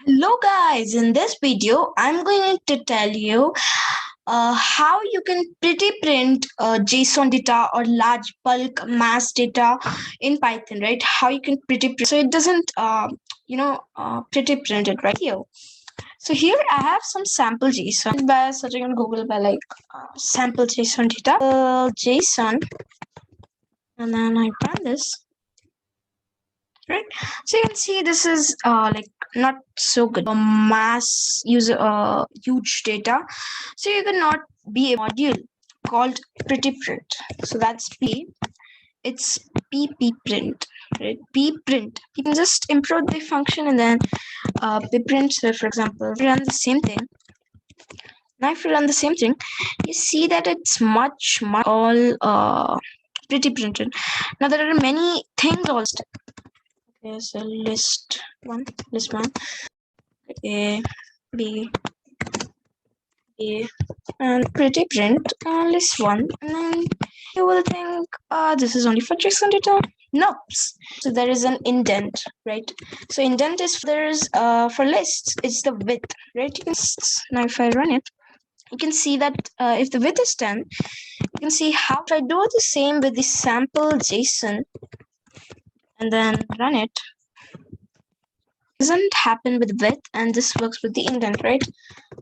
Hello guys, in this video I'm going to tell you how you can pretty print JSON data or large bulk mass data in Python, right? How you can pretty print so it doesn't pretty print it right here. So here I have some sample JSON by searching on Google by sample JSON data, JSON, and then I run this. Right, so you can see this is not so good mass user huge data, so you cannot be a module called pretty print. So that's it's pp print, right? P print, you can just improve the function and then p print. So for example, if you run the same thing now, if you run the same thing, you see that it's much all pretty printed. Now there are many things also. There's a list one, A, B, A, and pretty print list one, and then you will think, this is only for JSON data. Nope. So there is an indent, right? So indent is there's for lists, it's the width, right? You can now if I run it, you can see that if the width is 10, you can see how. If I do the same with the sample JSON and then run it, doesn't happen with width, and this works with the indent, right?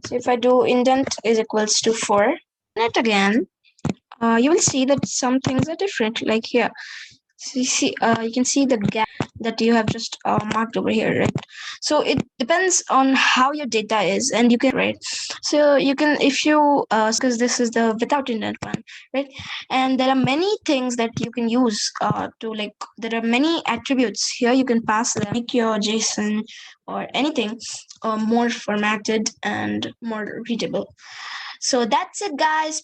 So if I do indent is equals to 4, run it again, you will see that some things are different, like here. So you can see the gap that you have just marked over here, right? So it depends on how your data is, and you can, right? So you can, if you because this is the without indent one, right? And there are many things that you can use to, like, there are many attributes here you can pass them, make your JSON or anything more formatted and more readable. So that's it, guys.